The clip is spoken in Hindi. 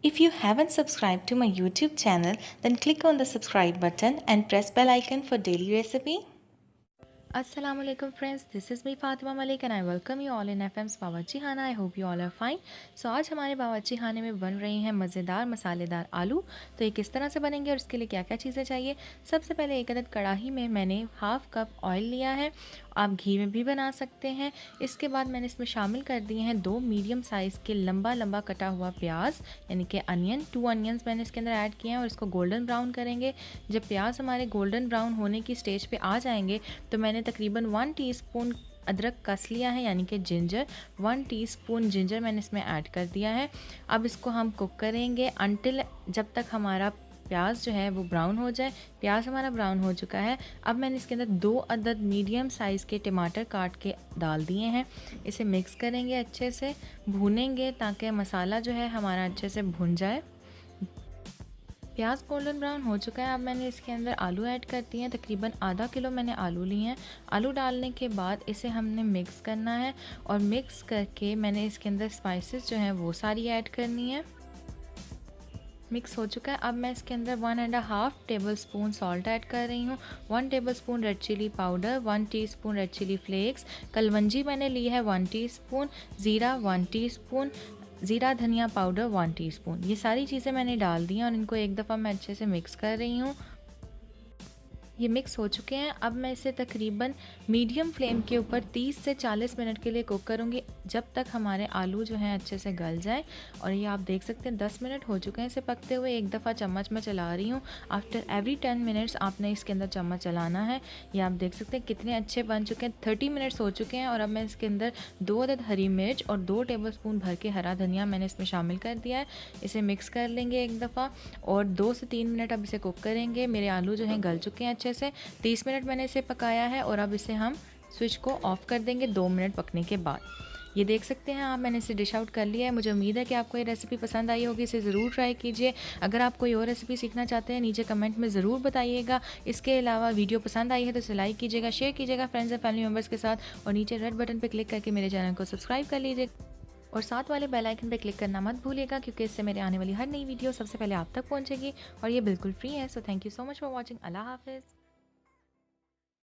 If you haven't subscribed to my YouTube channel, then click on the subscribe button and press bell icon for daily recipe. Assalamualaikum friends, this is me Fatima Malik and I welcome you all in FM's बावर्ची खाना. I hope you all are fine. So आज हमारे बावर्ची खाने में बन रही हैं मज़ेदार मसालेदार आलू. तो ये किस तरह से बनेंगे और इसके लिए क्या क्या चीज़ें चाहिए. सबसे पहले एक अदद कढ़ाई में मैंने हाफ़ कप ऑयल लिया है. आप घी में भी बना सकते हैं. इसके बाद मैंने इसमें शामिल कर दिए हैं 2 मीडियम साइज़ के लंबा लंबा कटा हुआ प्याज यानी कि अनियन. 2 अनियंस मैंने इसके अंदर ऐड किए हैं और इसको गोल्डन ब्राउन करेंगे. जब प्याज हमारे गोल्डन ब्राउन होने की स्टेज पे आ जाएंगे तो मैंने तकरीबन 1 टीस्पून अदरक कस लिया है यानी कि जिंजर. 1 टीस्पून जिंजर मैंने इसमें ऐड कर दिया है. अब इसको हम कुक करेंगे अनटिल जब तक हमारा प्याज जो है वो ब्राउन हो जाए. प्याज हमारा ब्राउन हो चुका है. अब मैंने इसके अंदर 2 अदद मीडियम साइज़ के टमाटर काट के डाल दिए हैं. इसे मिक्स करेंगे, अच्छे से भूनेंगे ताकि मसाला जो है हमारा अच्छे से भुन जाए. प्याज गोल्डन ब्राउन हो चुका है. अब मैंने इसके अंदर आलू ऐड कर दिए हैं. तकरीबन आधा किलो मैंने आलू लिए हैं. आलू डालने के बाद इसे हमने मिक्स करना है और मिक्स करके मैंने इसके अंदर स्पाइसेस जो हैं वो सारी ऐड करनी है. मिक्स हो चुका है. अब मैं इसके अंदर 1.5 टेबल स्पून सॉल्ट ऐड कर रही हूँ. 1 tablespoon red chilli powder, 1 teaspoon red chilli flakes, कलवंजी मैंने ली है 1 टीस्पून, ज़ीरा 1 टीस्पून, ज़ीरा धनिया पाउडर 1 टीस्पून. ये सारी चीज़ें मैंने डाल दी हैं और इनको एक दफ़ा मैं अच्छे से मिक्स कर रही हूँ. ये मिक्स हो चुके हैं. अब मैं इसे तकरीबन मीडियम फ्लेम के ऊपर 30 से 40 मिनट के लिए कुक करूँगी जब तक हमारे आलू जो हैं अच्छे से गल जाएं. और ये आप देख सकते हैं 10 मिनट हो चुके हैं इसे पकते हुए. एक दफ़ा चम्मच मैं चला रही हूँ. आफ्टर एवरी 10 मिनट्स आपने इसके अंदर चम्मच चलाना है. ये आप देख सकते हैं कितने अच्छे बन चुके हैं. 30 मिनट्स हो चुके हैं और अब मैं इसके अंदर 2 अदद हरी मिर्च और 2 टेबल स्पून भर के हरा धनिया मैंने इसमें शामिल कर दिया है. इसे मिक्स कर लेंगे एक दफ़ा और 2 से 3 मिनट अब इसे कुक करेंगे. मेरे आलू जो हैं गल चुके हैं अच्छे से. 30 मिनट मैंने इसे पकाया है और अब इसे हम स्विच को ऑफ कर देंगे 2 मिनट पकने के बाद. ये देख सकते हैं आप, मैंने इसे डिश आउट कर लिया है. मुझे उम्मीद है कि आपको ये रेसिपी पसंद आई होगी. इसे ज़रूर ट्राई कीजिए. अगर आप कोई और रेसिपी सीखना चाहते हैं नीचे कमेंट में ज़रूर बताइएगा. इसके अलावा वीडियो पसंद आई है तो इसे लाइक कीजिएगा, शेयर कीजिएगा फ्रेंड्स एंड फैमिली मेम्बर्स के साथ और नीचे रेड बटन पर क्लिक करके मेरे चैनल को सब्सक्राइब कर लीजिए और साथ वाले बेल आइकन पर क्लिक करना मत भूलिएगा क्योंकि इससे मेरे आने वाली हर नई वीडियो सबसे पहले आप तक पहुँचेगी और ये बिल्कुल फ्री है. So thank you so much for watching. अल्लाह हाफिज़.